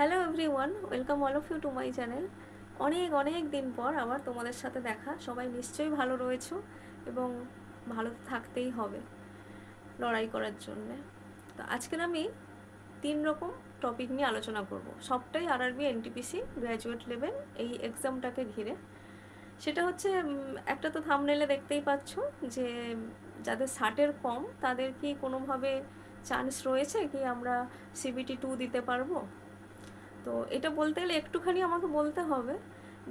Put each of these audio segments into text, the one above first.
Hello everyone, welcome all of you to my channel. অনেক অনেক দিন পর আবার তোমাদের সাথে দেখা। সবাই নিশ্চয়ই ভালো রয়েছো এবং ভালো থাকতেই হবে লড়াই করার জন্যে। তো আজকের আমি 3 রকম টপিক নিয়ে আলোচনা করব, সবটাই আরআরবি এনটিপিসি গ্র্যাজুয়েট লেভেল এই এক্সামটাকে ঘিরে। সেটা হচ্ছে একটা তো থাম্বনেলে দেখতেই পাচ্ছ যে যাদের 60-এর কম তাদের কি কোনোভাবে চান্স রয়েছে কি আমরা CBT 2 দিতে পারবো। তো এটা বলতে গেলে একটুখানি আমাকে বলতে হবে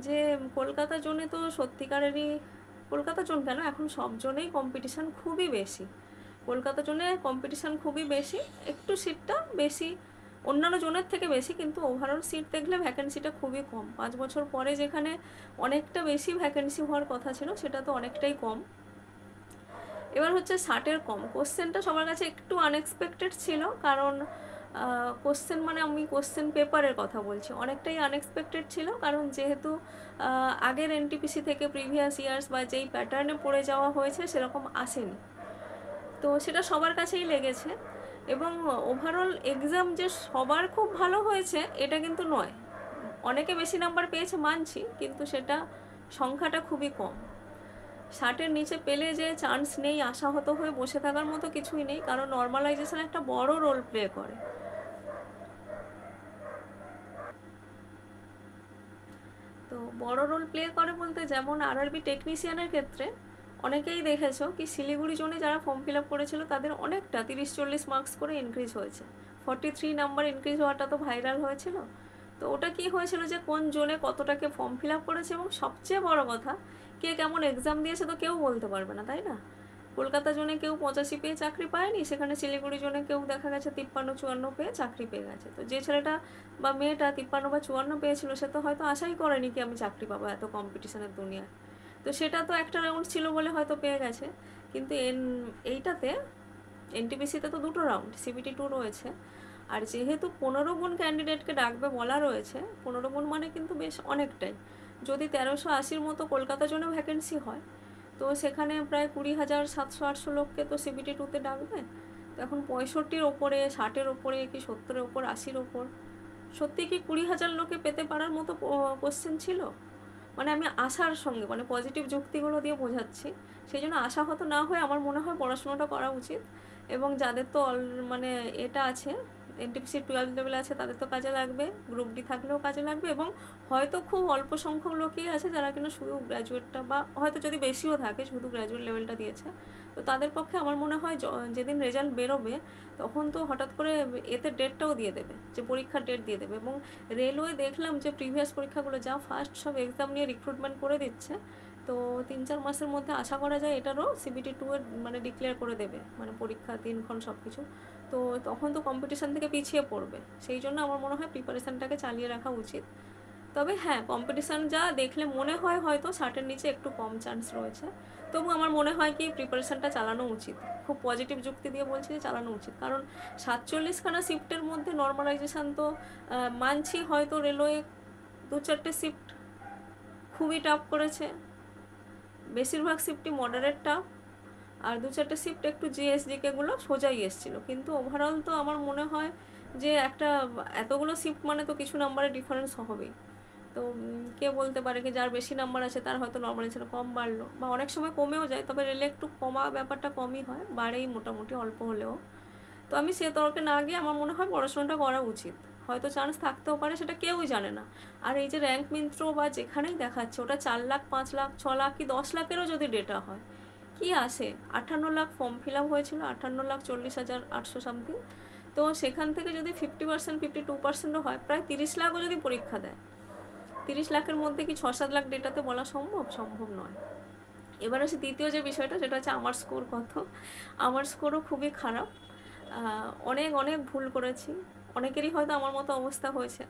যে কলকাতা জোনে তো সত্যিকারেরই, কলকাতা জোন কেন, এখন সব জোনেই কম্পিটিশান খুবই বেশি। কলকাতা জোনে কম্পিটিশান খুবই বেশি, একটু সিটটা বেশি অন্যান্য জোনের থেকে বেশি, কিন্তু ওভারঅল সিট দেখলে ভ্যাকেন্সিটা খুবই কম। 5 বছর পরে যেখানে অনেকটা বেশি ভ্যাকেন্সি হওয়ার কথা ছিল সেটা তো অনেকটাই কম। এবার হচ্ছে 60-এর কম, কোশ্চেনটা সবার কাছে একটু আনএক্সপেক্টেড ছিল, কারণ কোশ্চেন মানে আমি কোশ্চেন পেপারের কথা বলছি, অনেকটাই আনএক্সপেক্টেড ছিল, কারণ যেহেতু আগের এনটিপিসি থেকে প্রিভিয়াস ইয়ার্স বা যেই প্যাটার্নে পড়ে যাওয়া হয়েছে সেরকম আসেনি। তো সেটা সবার কাছেই লেগেছে, এবং ওভারঅল এক্সাম যে সবার খুব ভালো হয়েছে এটা কিন্তু নয়। অনেকে বেশি নাম্বার পেয়েছে মানছি, কিন্তু সেটা সংখ্যাটা খুবই কম। 60-এর নিচে পেলে যে চান্স নেই, আশাহত হয়ে বসে থাকার মতো কিছুই নেই, কারণ নর্মালাইজেশন একটা বড় রোল প্লে করে। তো বড় রোল প্লে করে বলতে, যেমন আরআরবি টেকনিশিয়ানের ক্ষেত্রে অনেকেই দেখেছো কি শিলিগুড়ি জোনে যারা ফর্ম ফিল আপ করেছিল তাদের অনেকটা 30-40 মার্কস করে ইনক্রিজ হয়েছে। 43 নাম্বার ইনক্রিজ হওয়াটা তো ভাইরাল হয়েছিল। তো ওটা কি হয়েছিল যে কোন জোনে কতটাকে ফর্ম ফিল আপ করেছে, এবং সবচেয়ে বড় কথা কে কেমন এক্সাম দিয়েছে তো কেউ বলতে পারবে না, তাই না? কলকাতা জোনে কেউ 85 পেয়ে চাকরি পায়নি, সেখানে শিলিগুড়ি জোনে কেউ দেখা গেছে 53-54 পেয়ে চাকরি পেয়ে গেছে। তো যে ছেলেটা বা মেয়েটা 53 বা 54 পেয়েছিল সে তো হয়তো আশাই করেনি কি আমি চাকরি পাবো এত কম্পিটিশনের দুনিয়ায়। তো সেটা তো একটা রাউন্ড ছিল বলে হয়তো পেয়ে গেছে, কিন্তু এইটাতে এনটিপিসিতে তো 2টো রাউন্ড, CBT 2 রয়েছে। আর যেহেতু 15 গুণ ক্যান্ডিডেটকে ডাকবে বলা রয়েছে, 15 গুণ মানে কিন্তু বেশ অনেকটাই। যদি 1380-র মতো কলকাতা জন্য ভ্যাকেন্সি হয়, তো সেখানে প্রায় 20,700-800 লোককে তো CBT 2-তে ডাকবে। তো এখন 65-র ওপরে, 60-এর ওপরে, কি 70-এর ওপর, 80-র ওপর, সত্যি কি 20,000 লোকে পেতে পারার মতো কোশ্চেন ছিল? মানে আমি আশার সঙ্গে, মানে পজিটিভ যুক্তিগুলো দিয়ে বোঝাচ্ছি। সেই জন্য আশাহত না হয়ে আমার মনে হয় পড়াশোনাটা করা উচিত। এবং যাদের তো মানে এটা আছে, এনটিপিসি 12 লেভেল আছে, তাদের তো কাজে লাগবে, গ্রুপ ডি থাকলেও কাজে লাগবে, এবং হয়তো খুব অল্প সংখ্যক লোকই আছে যারা কিনা শুধু গ্র্যাজুয়েটটা, বা হয়তো যদি বেশিও থাকে শুধু গ্র্যাজুয়েট লেভেলটা দিয়েছে। তো তাদের পক্ষে আমার মনে হয় যেদিন রেজাল্ট বেরোবে তখন তো হঠাৎ করে এতে ডেটটাও দিয়ে দেবে, যে পরীক্ষার ডেট দিয়ে দেবে। এবং রেলওয়ে দেখলাম যে প্রিভিয়াস পরীক্ষাগুলো যা ফার্স্ট সব এক্সাম নিয়ে রিক্রুটমেন্ট করে দিচ্ছে। তো 3-4 মাসের মধ্যে আশা করা যায় এটারও CBT 2 এর মানে ডিক্লেয়ার করে দেবে, মানে পরীক্ষা দিনক্ষণ সব কিছু। তো তখন তো কম্পিটিশান থেকে পিছিয়ে পড়বে, সেই জন্য আমার মনে হয় প্রিপারেশানটাকে চালিয়ে রাখা উচিত। তবে হ্যাঁ, কম্পিটিশান যা দেখলে মনে হয় হয়তো 60-এর নিচে একটু কম চান্স রয়েছে, তবু আমার মনে হয় কি প্রিপারেশানটা চালানো উচিত। খুব পজিটিভ যুক্তি দিয়ে বলছি যে চালানো উচিত, কারণ 47খানা শিফটের মধ্যে নর্মালাইজেশান তো মানছি হয়তো রেলওয়ে 2-4টে শিফট খুবই টাফ করেছে, বেশিরভাগ শিফটই মডারেট টাফ, আর 2-4টে শিফট একটু জিএসডিকেগুলো সোজাই এসেছিলো, কিন্তু ওভারঅল তো আমার মনে হয় যে একটা এতগুলো শিফট মানে তো কিছু নাম্বারের ডিফারেন্স হবেই। তো কে বলতে পারে কি যার বেশি নাম্বার আছে তার হয়তো নর্মালাইজেশন কম বাড়লো, বা অনেক সময় কমেও যায়, তবে রেলে একটু কমা ব্যাপারটা কমই হয়, বাড়েই মোটামুটি অল্প হলেও। তো আমি সে তর্কে না গিয়ে আমার মনে হয় পড়াশোনাটা করা উচিত। হয়তো চান্স থাকতেও পারে, সেটা কেউই জানে না। আর এই যে র্যাঙ্ক মিন্ত্র বা যেখানেই দেখাচ্ছে ওটা 4 লাখ, 5 লাখ, 6 লাখ কি 10 লাখেরও যদি ডেটা হয়, কি আসে? 58 লাখ ফর্ম ফিল আপ হয়েছিল, 58,40,800 সামথিং। তো সেখান থেকে যদি 50%, 52%ও হয়, প্রায় 30 লাখও যদি পরীক্ষা দেয়, 30 লাখের মধ্যে কি 6-7 লাখ ডেটাতে বলা সম্ভব? সম্ভব নয়। এবার আসে দ্বিতীয় যে বিষয়টা, সেটা হচ্ছে আমার স্কোর কত। আমার স্কোরও খুবই খারাপ, অনেক অনেক ভুল করেছি। অনেকেরই হয়তো আমার মতো অবস্থা হয়েছে।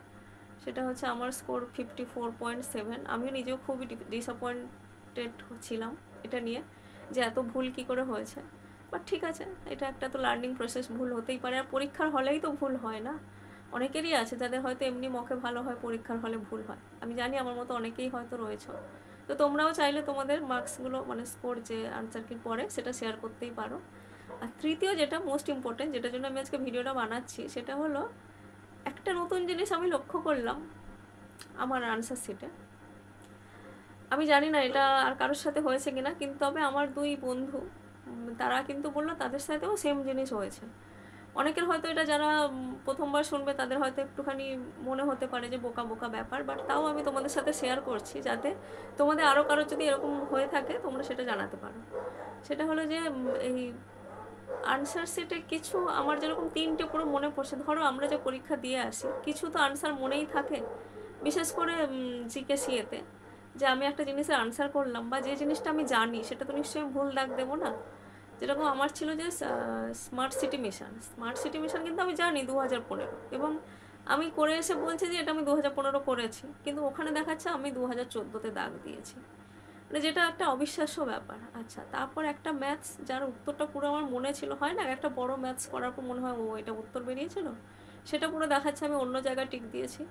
সেটা হচ্ছে আমার স্কোর 54.7। আমিও নিজেও খুবই ডিসঅ্যাপয়েন্টেড ছিলাম এটা নিয়ে, যে এত ভুল কি করে হয়েছে। বাট ঠিক আছে, এটা একটা তো লার্নিং প্রসেস, ভুল হতেই পারে। আর পরীক্ষার হলেই তো ভুল হয় না, অনেকেরই আছে যাদের হয়তো এমনি মকে ভালো হয়, পরীক্ষার হলে ভুল হয়। আমি জানি আমার মতো অনেকেই হয়তো রয়েছে। তো তোমরাও চাইলে তোমাদের মার্কসগুলো, মানে স্কোর যে আনসার কি পড়ে সেটা শেয়ার করতেই পারো। আর তৃতীয় যেটা মোস্ট ইম্পর্টেন্ট, যেটার জন্য আমি আজকে ভিডিওটা বানাচ্ছি, সেটা হলো একটা নতুন জিনিস আমি লক্ষ্য করলাম আমার আনসার শিটে, আমি জানি না এটা আর কারোর সাথে হয়েছে কিনা, কিন্তু তবে আমার দুই বন্ধু তারা কিন্তু বললো তাদের সাথেও সেম জিনিস হয়েছে। অনেকের হয়তো এটা যারা প্রথমবার শুনবে তাদের হয়তো একটুখানি মনে হতে পারে যে বোকা বোকা ব্যাপার, বাট তাও আমি তোমাদের সাথে শেয়ার করছি যাতে তোমাদের আরও কারোর যদি এরকম হয়ে থাকে তোমরা সেটা জানাতে পারো। সেটা হলো যে এই আনসার সেটে কিছু আমার যেরকম তিনটে পুরো মনে পড়ছে, ধরো আমরা যে পরীক্ষা দিয়ে আসি কিছু তো আনসার মনেই থাকে, বিশেষ করে জিকে সিএতে, যে আমি একটা জিনিসের আনসার করলাম বা যে জিনিসটা আমি জানি সেটা তো নিশ্চয়ই ভুল দাগ দেবো না। যেরকম আমার ছিল যে স্মার্ট সিটি মিশন কিন্তু আমি জানি 2015, এবং আমি করে এসে বলছি যে এটা আমি 2015 করেছি, কিন্তু ওখানে দেখাচ্ছে আমি 2014-তে দাগ দিয়েছি, মানে যেটা একটা অবিশ্বাস্য ব্যাপার। আচ্ছা, তারপর একটা ম্যাথস যার উত্তরটা পুরো আমার মনে ছিল, হয় না একটা বড় ম্যাথস করার পর মনে হয় ও এটা উত্তর বেরিয়েছিল, সেটা পুরো দেখাচ্ছে আমি অন্য জায়গায় টিক দিয়েছি।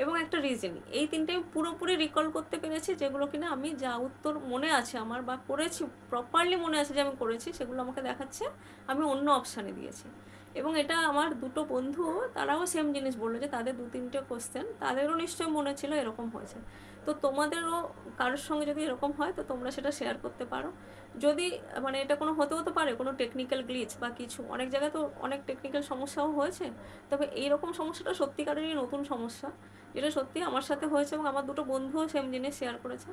এবং একটা রিজনিং, এই তিনটে আমি পুরোপুরি রিকল করতে পেরেছি, যেগুলো কিনা আমি যা উত্তর মনে আছে আমার বা করেছি প্রপারলি মনে আছে যে আমি করেছি, সেগুলো আমাকে দেখাচ্ছে আমি অন্য অপশানে দিয়েছি। এবং এটা আমার দুটো বন্ধু, তারাও সেম জিনিস বললো যে তাদের দু তিনটে কোশ্চেন তাদেরও নিশ্চয়ই মনে ছিল এরকম হয়েছে। তো তোমাদেরও কারোর সঙ্গে যদি এরকম হয় তো তোমরা সেটা শেয়ার করতে পারো। যদি মানে এটা কোনো হতে পারে কোনো টেকনিক্যাল গ্লিচ বা কিছু, অনেক জায়গায় তো অনেক টেকনিক্যাল সমস্যাও হয়েছে, তবে এইরকম সমস্যাটা সত্যিকারেরই নতুন সমস্যা, যেটা সত্যি আমার সাথে হয়েছে এবং আমার দুটো বন্ধুও সেম জিনিস শেয়ার করেছে।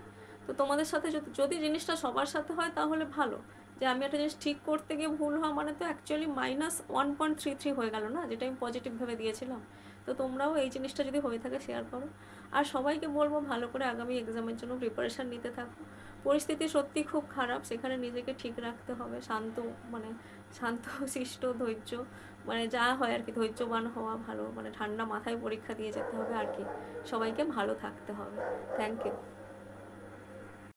তো তোমাদের সাথে যদি জিনিসটা সবার সাথে হয় তাহলে ভালো, যে আমি একটা জিনিস ঠিক করতে গিয়ে ভুল হওয়া মানে তো অ্যাকচুয়ালি -1.33 হয়ে গেল না, যেটা আমি পজিটিভ ভেবে দিয়েছিলাম। তো তোমরাও এই জিনিসটা যদি হয়ে থাকে শেয়ার করো। আর সবাইকে বলবো ভালো করে আগামী এক্সামের জন্য প্রিপারেশান নিতে থাকো। পরিস্থিতি সত্যি খুব খারাপ, সেখানে নিজেকে ঠিক রাখতে হবে, মানে শান্ত শিষ্ট ধৈর্য, মানে যা হয় আর কি, ধৈর্যবান হওয়া ভালো, মানে ঠান্ডা মাথায় পরীক্ষা দিয়ে যেতে হবে আর কি। সবাইকে ভালো থাকতে হবে। Thank you.